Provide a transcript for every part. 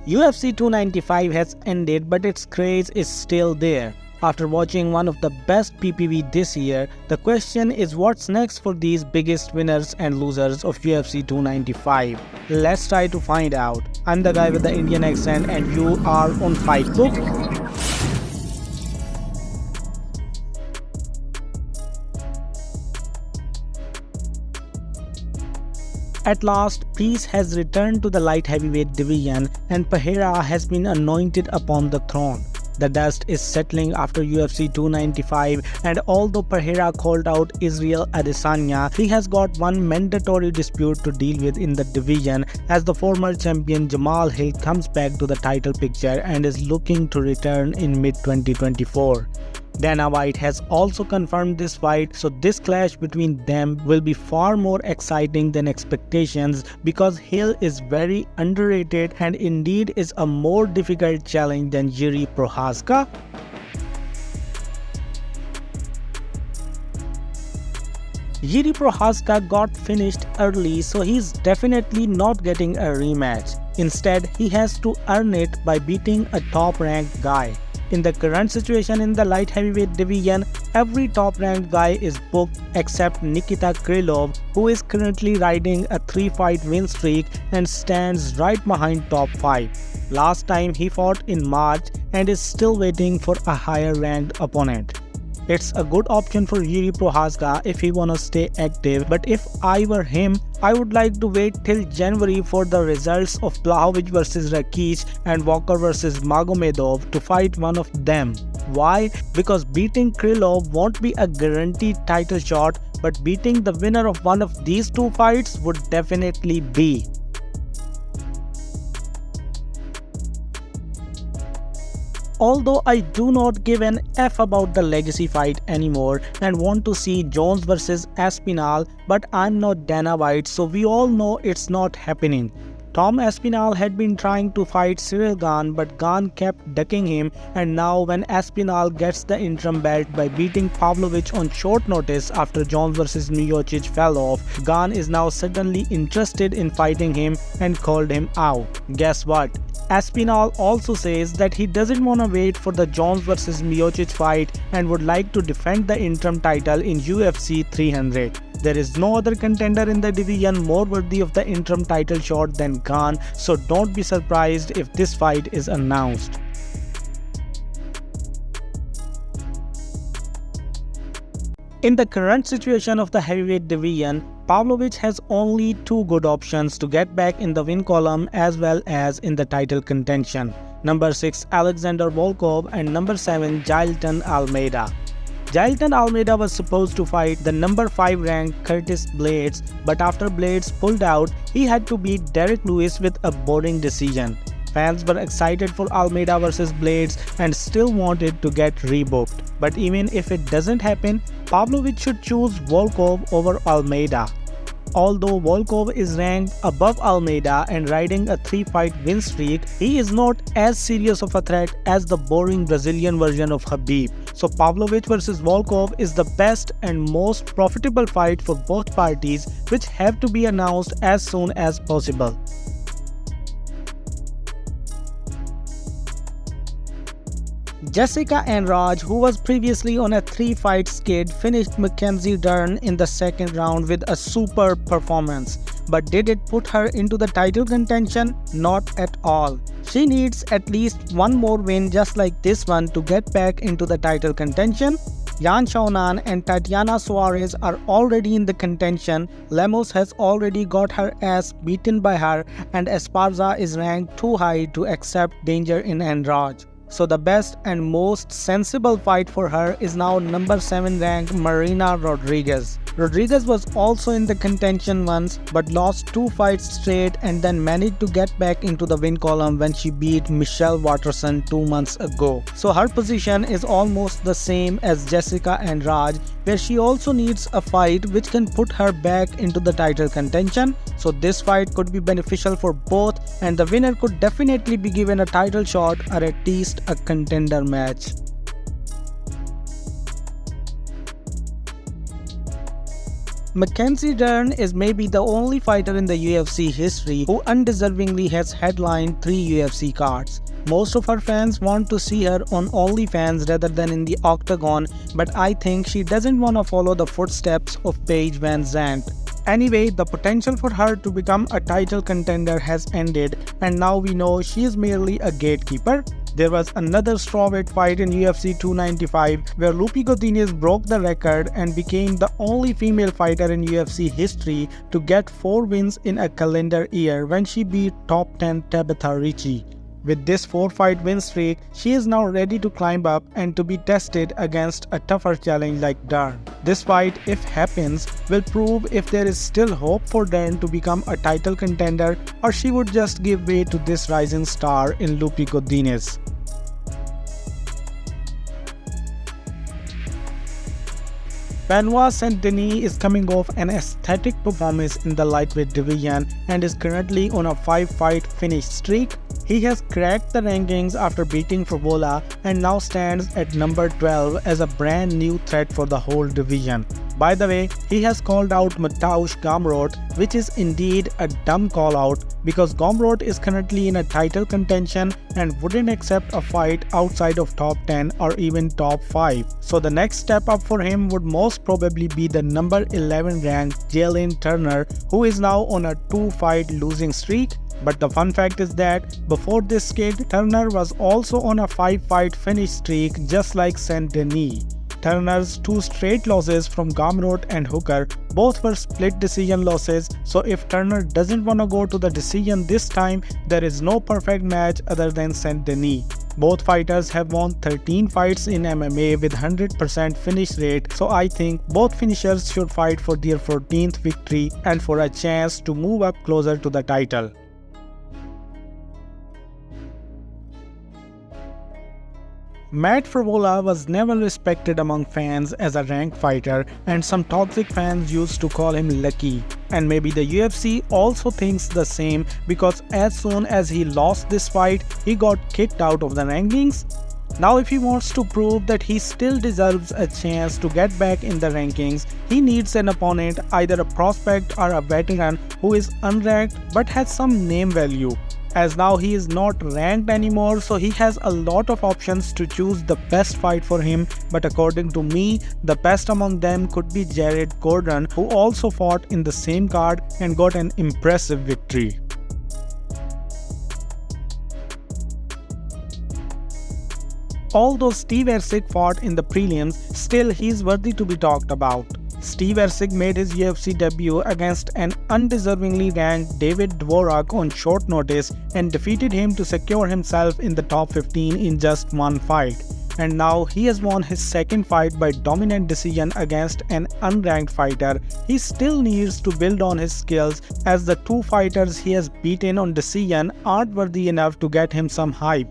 UFC 295 has ended, but its craze is still there. After watching one of the best PPV this year, the question is what's next for these biggest winners and losers of UFC 295? Let's try to find out. I'm the guy with the Indian accent and you are on Fightbook. At last, peace has returned to the light heavyweight division and Pereira has been anointed upon the throne. The dust is settling after UFC 295, and although Pereira called out Israel Adesanya, he has got one mandatory dispute to deal with in the division as the former champion Jamal Hill comes back to the title picture and is looking to return in mid-2024. Dana White has also confirmed this fight, so this clash between them will be far more exciting than expectations because Hill is very underrated and indeed is a more difficult challenge than Jiri Prochazka. Jiri Prochazka got finished early, so he's definitely not getting a rematch. Instead, he has to earn it by beating a top-ranked guy. In the current situation in the light heavyweight division, every top-ranked guy is booked except Nikita Krylov, who is currently riding a 3-fight win streak and stands right behind top 5. Last time he fought in March and is still waiting for a higher-ranked opponent. It's a good option for Jiri Prochazka if he wanna stay active, but if I were him, I would like to wait till January for the results of Pavlovich vs Rakic and Walker vs Magomedov to fight one of them. Why? Because beating Krylov won't be a guaranteed title shot, but beating the winner of one of these two fights would definitely be. Although I do not give an F about the legacy fight anymore and want to see Jones vs Aspinall, but I'm not Dana White, so we all know it's not happening. Tom Aspinall had been trying to fight Cyril Gane, but Gane kept ducking him, and now when Aspinall gets the interim belt by beating Pavlovich on short notice after Jones vs Miocic fell off, Gane is now suddenly interested in fighting him and called him out. Guess what? Aspinall also says that he doesn't want to wait for the Jones vs Miocic fight and would like to defend the interim title in UFC 300. There is no other contender in the division more worthy of the interim title shot than Gane, so don't be surprised if this fight is announced. In the current situation of the heavyweight division, Pavlovich has only two good options to get back in the win column as well as in the title contention. Number 6 Alexander Volkov and number 7 Jailton Almeida. Jailton Almeida was supposed to fight the number 5 ranked Curtis Blades, but after Blades pulled out, he had to beat Derek Lewis with a boring decision. Fans were excited for Almeida vs Blades and still wanted to get rebooked. But even if it doesn't happen, Pavlovich should choose Volkov over Almeida. Although Volkov is ranked above Almeida and riding a 3-fight win streak, he is not as serious of a threat as the boring Brazilian version of Khabib. So Pavlovich vs Volkov is the best and most profitable fight for both parties, which have to be announced as soon as possible. Jessica Andrade, who was previously on a 3-fight skid, finished Mackenzie Dern in the second round with a superb performance. But did it put her into the title contention? Not at all. She needs at least one more win just like this one to get back into the title contention. Yan Xiaonan and Tatiana Suarez are already in the contention, Lemos has already got her ass beaten by her, and Esparza is ranked too high to accept danger in Andrade. So the best and most sensible fight for her is now number 7 ranked Marina Rodriguez. Rodriguez was also in the contention once but lost 2 fights straight and then managed to get back into the win column when she beat Michelle Waterson 2 months ago. So her position is almost the same as Jessica Andrade, where she also needs a fight which can put her back into the title contention. So this fight could be beneficial for both and the winner could definitely be given a title shot or at least a contender match. Mackenzie Dern is maybe the only fighter in the UFC history who undeservingly has headlined 3 UFC cards. Most of her fans want to see her on OnlyFans rather than in the octagon, but I think she doesn't want to follow the footsteps of Paige Van Zandt. Anyway, the potential for her to become a title contender has ended, and now we know she is merely a gatekeeper. There was another strawweight fight in UFC 295 where Lupi Godinez broke the record and became the only female fighter in UFC history to get 4 wins in a calendar year when she beat top 10 Tabitha Ricci. With this 4-fight win streak, she is now ready to climb up and to be tested against a tougher challenge like Dern. This fight, if happens, will prove if there is still hope for Dern to become a title contender or she would just give way to this rising star in Lupi Godinez. Benoit Saint-Denis is coming off an aesthetic performance in the lightweight division and is currently on a 5-fight finish streak. He has cracked the rankings after beating Frevola and now stands at number 12 as a brand new threat for the whole division. By the way, he has called out Mateusz Gamrot, which is indeed a dumb call out because Gamrot is currently in a title contention and wouldn't accept a fight outside of top 10 or even top 5. So the next step up for him would most probably be the number 11 ranked Jalen Turner, who is now on a 2-fight losing streak. But the fun fact is that before this skid, Turner was also on a 5-fight finish streak just like Saint-Denis. Turner's 2 straight losses from Gamrot and Hooker both were split decision losses, so if Turner doesn't want to go to the decision this time, there is no perfect match other than Saint-Denis. Both fighters have won 13 fights in MMA with 100% finish rate, so I think both finishers should fight for their 14th victory and for a chance to move up closer to the title. Matt Frevola was never respected among fans as a ranked fighter, and some toxic fans used to call him lucky. And maybe the UFC also thinks the same because as soon as he lost this fight, he got kicked out of the rankings. Now if he wants to prove that he still deserves a chance to get back in the rankings, he needs an opponent, either a prospect or a veteran who is unranked but has some name value. As now he is not ranked anymore, so he has a lot of options to choose the best fight for him, but according to me, the best among them could be Jared Gordon, who also fought in the same card and got an impressive victory. Although Steve Erceg fought in the prelims, still he is worthy to be talked about. Steve Erceg made his UFC debut against an undeservingly ranked David Dvorak on short notice and defeated him to secure himself in the top 15 in just 1 fight. And now he has won his 2nd fight by dominant decision against an unranked fighter. He still needs to build on his skills, as the 2 fighters he has beaten on decision aren't worthy enough to get him some hype.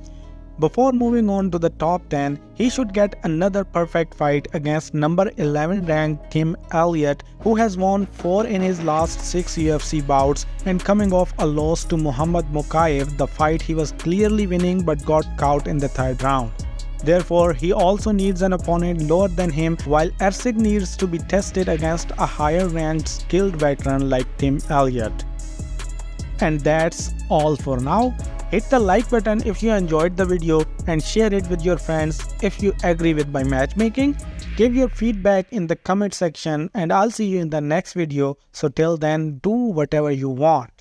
Before moving on to the top 10, he should get another perfect fight against number 11 ranked Tim Elliott, who has won 4 in his last 6 UFC bouts and coming off a loss to Muhammad Mokaev, the fight he was clearly winning but got caught in the 3rd round. Therefore, he also needs an opponent lower than him, while Erceg needs to be tested against a higher ranked skilled veteran like Tim Elliott. And that's all for now. Hit the like button if you enjoyed the video and share it with your friends if you agree with my matchmaking. Give your feedback in the comment section and I'll see you in the next video. So till then, do whatever you want.